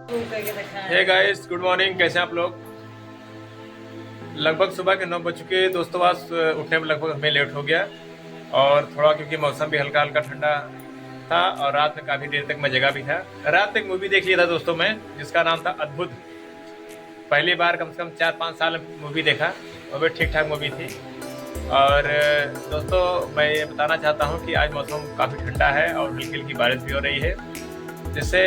Hey guys, good morning. कैसे हैं आप लोग? लगभग सुबह के 9 बज चुके हैं दोस्तों। आज उठने में लगभग हमें लेट हो गया, और थोड़ा क्योंकि मौसम भी हल्का हल्का ठंडा था, और रात में काफ़ी देर तक मैं जगा भी था। रात एक मूवी देख लिया था दोस्तों मैं, जिसका नाम था अद्भुत। पहली बार कम से कम 4-5 साल मूवी देखा, और भी ठीक ठाक मूवी थी। और दोस्तों, मैं ये बताना चाहता हूँ कि आज मौसम काफ़ी ठंडा है और हल्की हल्की बारिश भी हो रही है, जिससे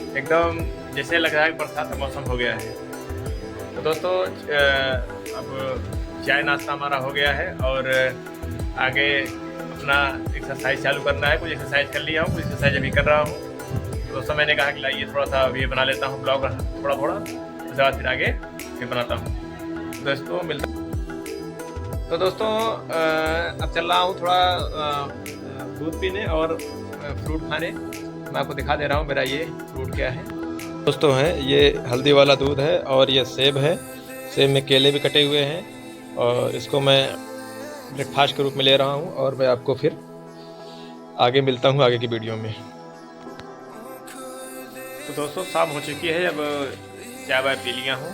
एकदम जैसे लग रहा है कि बरसात का मौसम हो गया है। तो दोस्तों, अब चाय नाश्ता हमारा हो गया है, और आगे अपना एक्सरसाइज चालू करना है। कुछ एक्सरसाइज कर लिया हूँ, कुछ एक्सरसाइज अभी कर रहा हूँ। तो दोस्तों, मैंने कहा कि लाइए थोड़ा सा अभी बना लेता हूँ ब्लॉग, थोड़ा थोड़ा, उसके बाद फिर आगे फिर बनाता हूँ। दोस्तों मिलता। तो दोस्तों, अब चल रहा हूँ थोड़ा दूध पीने और फ्रूट खाने। मैं आपको दिखा दे रहा हूँ मेरा ये फ्रूट क्या है दोस्तों। है ये हल्दी वाला दूध है, और ये सेब है। सेब में केले भी कटे हुए हैं, और इसको मैं ब्रेकफास्ट के रूप में ले रहा हूँ। और मैं आपको फिर आगे मिलता हूँ आगे की वीडियो में। तो दोस्तों, शाम हो चुकी है, अब चाय वाय पी लिया हूँ,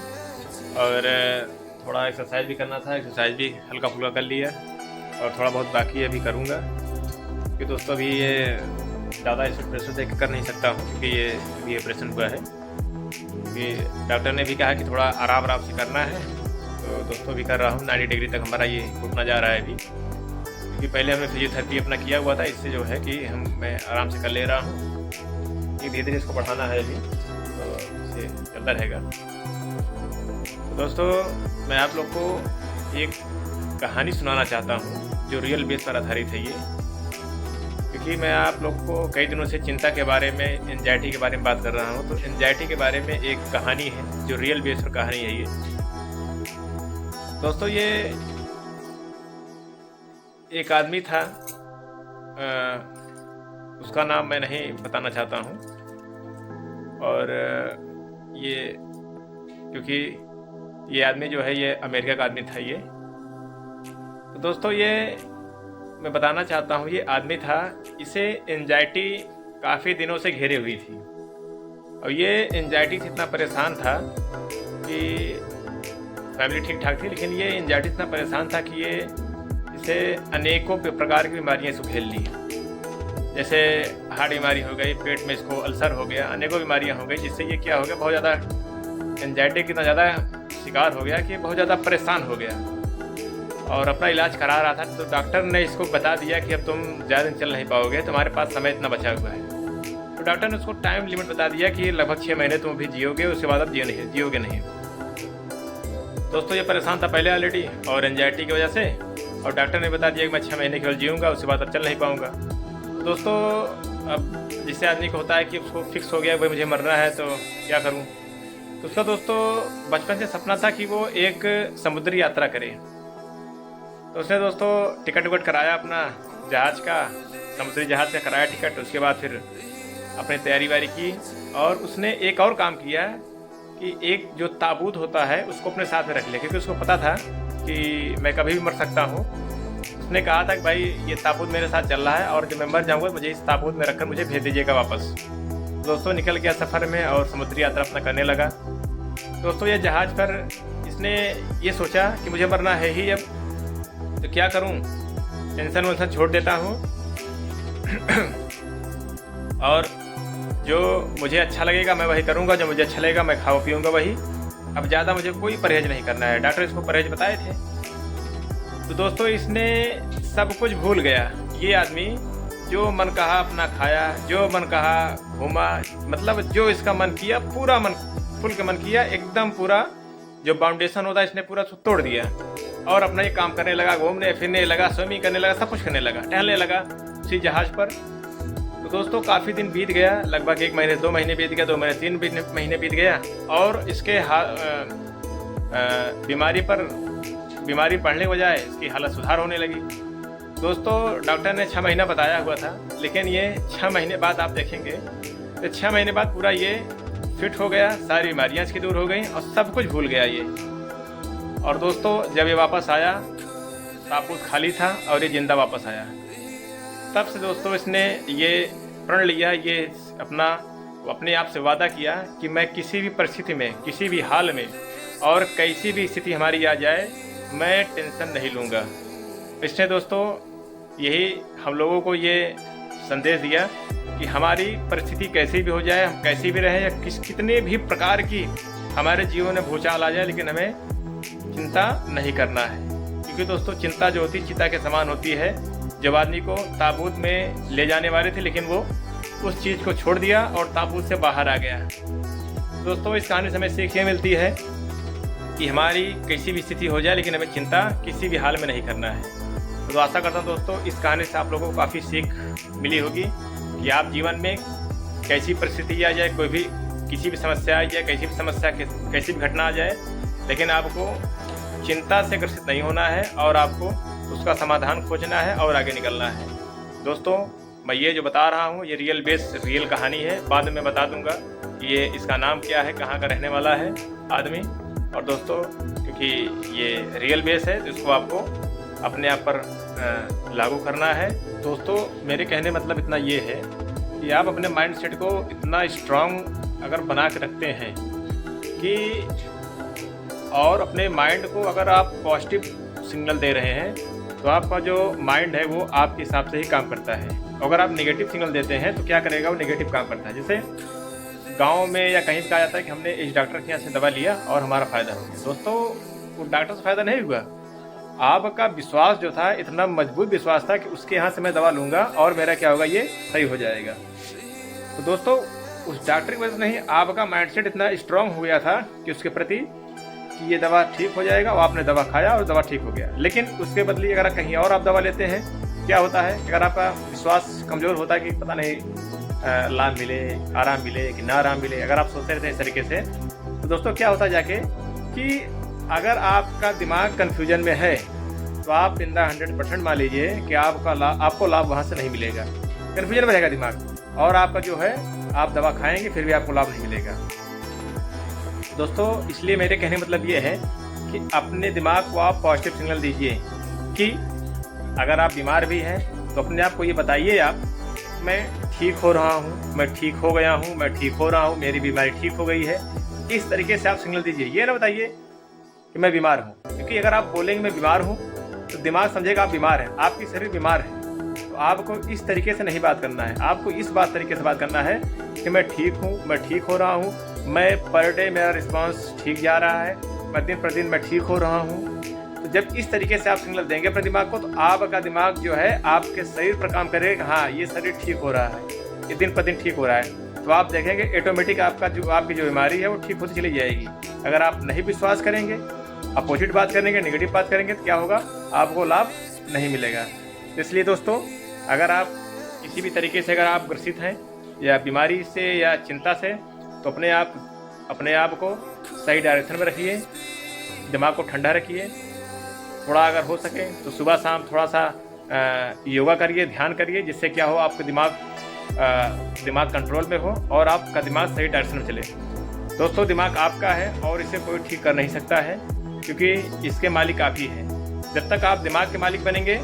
और थोड़ा एक्सरसाइज भी करना था। एक्सरसाइज भी हल्का फुल्का कर लिया, और थोड़ा बहुत बाकी है, अभी करूँगा। क्योंकि दोस्तों अभी ये ज़्यादा इस प्रेशर से कर नहीं सकता हूँ, क्योंकि ये अभी ऑपरेशन हुआ है। क्योंकि डॉक्टर ने भी कहा कि थोड़ा आराम आराम से करना है। तो दोस्तों भी कर रहा हूँ। 90 डिग्री तक हमारा ये घुटना जा रहा है अभी, क्योंकि पहले हमने फिजियोथेरेपी अपना किया हुआ था। इससे जो है कि मैं आराम से कर ले रहा हूँ, कि धीरे धीरे इसको बढ़ाना है अभी, तो इससे चलता रहेगा। तो दोस्तों, मैं आप लोग को एक कहानी सुनाना चाहता हूँ, जो रियल बेस पर आधारित है ये। क्योंकि मैं आप लोग को कई दिनों से चिंता के बारे में, एंजाइटी के बारे में बात कर रहा हूँ। तो एंजाइटी के बारे में एक कहानी है, जो रियल बेस पर कहानी है ये। दोस्तों, ये एक आदमी था, उसका नाम मैं नहीं बताना चाहता हूँ। और ये क्योंकि ये आदमी जो है, ये अमेरिका का आदमी था ये। तो दोस्तों, ये मैं बताना चाहता हूँ, ये आदमी था, इसे एंजाइटी काफ़ी दिनों से घेरे हुई थी। और ये एंजाइटी से इतना परेशान था कि फैमिली ठीक ठाक थी, लेकिन ये एंजाइटी से इतना परेशान था कि ये इसे अनेकों प्रकार की बीमारियाँ इसको घेर ली। जैसे हार्ट बीमारी हो गई, पेट में इसको अल्सर हो गया, अनेकों बीमारियाँ हो गई। जिससे ये क्या हो गया, बहुत ज़्यादा एंजाइटी कितना ज़्यादा शिकार हो गया कि बहुत ज़्यादा परेशान हो गया, और अपना इलाज करा रहा था। तो डॉक्टर ने इसको बता दिया कि अब तुम ज़्यादा दिन चल नहीं पाओगे, तुम्हारे पास समय इतना बचा हुआ है। तो डॉक्टर ने उसको टाइम लिमिट बता दिया कि लगभग 6 महीने तुम अभी जियोगे, उसके बाद अब जियोगे नहीं। दोस्तों, ये परेशान था पहले ऑलरेडी, और एंजाइटी की वजह से, और डॉक्टर ने बता दिया कि मैं 6 महीने केवल जीऊँगा, उसके बाद अब चल नहीं पाऊँगा। तो दोस्तों, अब जिससे आदमी को होता है कि उसको फिक्स हो गया भाई मुझे मरना है, तो क्या करूँ। तो उसका दोस्तों बचपन से सपना था कि वो एक समुद्री यात्रा करे। तो उसने दोस्तों टिकट विकट कराया अपना जहाज़ का, समुद्री जहाज़ का कराया टिकट। उसके बाद फिर अपनी तैयारी वारी की, और उसने एक और काम किया कि एक जो ताबूत होता है उसको अपने साथ में रख लिया, क्योंकि उसको पता था कि मैं कभी भी मर सकता हूँ। उसने कहा था कि भाई ये ताबूत मेरे साथ चल रहा है, और जब मैं मर जाऊँगा मुझे इस ताबूत में रखकर मुझे भेज दीजिएगा वापस। दोस्तों निकल गया सफ़र में, और समुद्री यात्रा अपना करने लगा। दोस्तों, ये जहाज़ पर इसने ये सोचा कि मुझे मरना है ही अब, तो क्या करूं, टेंशन वेंशन छोड़ देता हूं और जो मुझे अच्छा लगेगा मैं वही करूंगा, जो मुझे अच्छा लगेगा मैं खाऊं पीऊंगा वही। अब ज़्यादा मुझे कोई परहेज नहीं करना है। डॉक्टर इसको परहेज बताए थे। तो दोस्तों, इसने सब कुछ भूल गया। ये आदमी जो मन कहा अपना खाया, जो मन कहा घूमा, मतलब जो इसका मन किया, पूरा मन खुल के मन किया, एकदम पूरा जो बाउंडेशन होता है इसने पूरा तोड़ दिया, और अपना ये काम करने लगा, घूमने फिरने लगा, स्विमिंग करने लगा, सब कुछ करने लगा, टहलने लगा उसी जहाज़ पर। तो दोस्तों, काफ़ी दिन बीत गया, लगभग 1 महीने 2 महीने बीत गया, 2 महीने 3 महीने बीत गया, और इसके बीमारी बढ़ने की बजाय इसकी हालत सुधार होने लगी। दोस्तों, डॉक्टर ने 6 महीना बताया हुआ था, लेकिन ये 6 महीने बाद आप देखेंगे तो 6 महीने बाद पूरा ये फिट हो गया, सारी बीमारियाँ इसकी दूर हो गई, और सब कुछ भूल गया ये। और दोस्तों, जब ये वापस आया, ताबूत खाली था और ये ज़िंदा वापस आया। तब से दोस्तों इसने ये प्रण लिया, ये अपना अपने आप से वादा किया कि मैं किसी भी परिस्थिति में, किसी भी हाल में और कैसी भी स्थिति हमारी आ जाए, मैं टेंशन नहीं लूँगा। इसने दोस्तों यही हम लोगों को ये संदेश दिया कि हमारी परिस्थिति कैसी भी हो जाए, हम कैसी भी रहें, या कितने भी प्रकार की हमारे जीवन में भूचाल आ जाए, लेकिन हमें चिंता नहीं करना है। क्योंकि दोस्तों चिंता जो होती चिता के समान होती है। जब आदमी को ताबूत में ले जाने वाले थे, लेकिन वो उस चीज़ को छोड़ दिया और ताबूत से बाहर आ गया। दोस्तों इस कहानी से हमें सीख ये मिलती है कि हमारी कैसी भी स्थिति हो जाए, लेकिन हमें चिंता किसी भी हाल में नहीं करना है। तो आशा करता हूँ दोस्तों इस कहानी से आप लोगों को काफ़ी सीख मिली होगी कि आप जीवन में कैसी परिस्थिति आ जाए, कोई भी किसी भी समस्या आ जाए, कैसी भी घटना आ जाए, लेकिन आपको चिंता से ग्रसित नहीं होना है और आपको उसका समाधान खोजना है और आगे निकलना है। दोस्तों मैं ये जो बता रहा हूँ ये रियल कहानी है। बाद में बता दूंगा कि ये इसका नाम क्या है, कहाँ का रहने वाला है आदमी। और दोस्तों क्योंकि ये रियल बेस है तो इसको आपको अपने आप पर लागू करना है। दोस्तों मेरे कहने मतलब इतना ये है कि आप अपने माइंड सेट को इतना स्ट्रांग अगर बना के रखते हैं कि, और अपने माइंड को अगर आप पॉजिटिव सिग्नल दे रहे हैं तो आपका जो माइंड है वो आपके हिसाब से ही काम करता है। अगर आप नेगेटिव सिग्नल देते हैं तो क्या करेगा, वो नेगेटिव काम करता है। जैसे गांव में या कहीं कहा जाता है कि हमने इस डॉक्टर के यहाँ से दवा लिया और हमारा फ़ायदा हो गया। दोस्तों वो डॉक्टर से फ़ायदा नहीं हुआ, आपका विश्वास जो था इतना मजबूत विश्वास था कि उसके यहाँ से मैं दवा लूँगा और मेरा क्या होगा, ये सही हो जाएगा। तो दोस्तों उस डॉक्टर की वजह से नहीं, आपका माइंडसेट इतना स्ट्रांग हो गया था कि उसके प्रति कि ये दवा ठीक हो जाएगा, और आपने दवा खाया और दवा ठीक हो गया। लेकिन उसके बदले अगर कहीं और आप दवा लेते हैं, क्या होता है, अगर आपका विश्वास कमज़ोर होता है कि पता नहीं लाभ मिले, आराम मिले कि ना आराम मिले, अगर आप सोचते रहते हैं इस तरीके से, तो दोस्तों क्या होता है जाके कि अगर आपका दिमाग कन्फ्यूजन में है तो आप इंदा 100% मान लीजिए कि आपको लाभ वहाँ से नहीं मिलेगा। कन्फ्यूजन में रहेगा दिमाग और आपका जो है आप दवा खाएंगे फिर भी आपको लाभ नहीं मिलेगा। दोस्तों इसलिए मेरे कहने मतलब ये है कि अपने दिमाग को आप पॉजिटिव सिग्नल दीजिए कि अगर आप बीमार भी हैं तो अपने आप को ये बताइए आप, मैं ठीक हो रहा हूँ, मैं ठीक हो गया हूँ, मैं ठीक हो रहा हूँ, मेरी बीमारी ठीक हो गई है। इस तरीके से आप सिग्नल दीजिए, ये ना बताइए कि मैं बीमार हूँ, क्योंकि अगर आप बोलेंगे मैं बीमार हूँ तो दिमाग समझेगा आप बीमार हैं, आपकी शरीर बीमार है। तो आपको इस तरीके से नहीं बात करना है, आपको इस तरीके से बात करना है कि मैं ठीक हूँ, मैं ठीक हो रहा हूँ, मैं पर डे मेरा रिस्पांस ठीक जा रहा है, मैं दिन पर दिन मैं ठीक हो रहा हूँ। तो जब इस तरीके से आप सिग्नल देंगे अपने दिमाग को, तो आपका दिमाग जो है आपके शरीर पर काम करेगा, हाँ ये शरीर ठीक हो रहा है, ये दिन पर दिन ठीक हो रहा है। तो आप देखेंगे ऑटोमेटिक आपकी जो बीमारी है वो ठीक होती चली जाएगी। अगर आप नहीं विश्वास करेंगे, अपोजिट बात करेंगे, नेगेटिव बात करेंगे, तो क्या होगा, आपको लाभ नहीं मिलेगा। इसलिए दोस्तों अगर आप किसी भी तरीके से अगर आप ग्रसित हैं या बीमारी से या चिंता से, तो अपने आप को सही डायरेक्शन में रखिए, दिमाग को ठंडा रखिए। थोड़ा अगर हो सके तो सुबह शाम थोड़ा सा योगा करिए, ध्यान करिए, जिससे क्या हो आपका दिमाग कंट्रोल में हो और आपका दिमाग सही डायरेक्शन में चले। दोस्तों दिमाग आपका है और इसे कोई ठीक कर नहीं सकता है, क्योंकि इसके मालिक आप ही हैं। जब तक आप दिमाग के मालिक बनेंगे,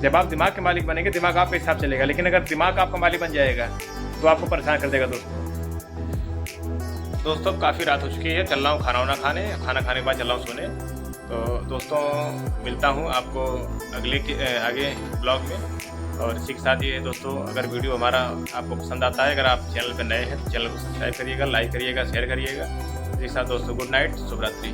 जब आप दिमाग के मालिक बनेंगे, दिमाग आपके हिसाब चलेगा। लेकिन अगर दिमाग आपका मालिक बन जाएगा तो आपको परेशान कर देगा। दोस्तों काफ़ी रात हो चुकी है, चल रहा हूँ खाना खाने के बाद चल रहा हूँ सोने। तो दोस्तों मिलता हूँ आपको आगे ब्लॉग में। और इसी के साथ ये दोस्तों अगर वीडियो हमारा आपको पसंद आता है, अगर आप चैनल पर नए हैं तो चैनल को सब्सक्राइब करिएगा, लाइक करिएगा, शेयर करिएगा। इसी के साथ दोस्तों गुड नाइट, शुभ रात्रि।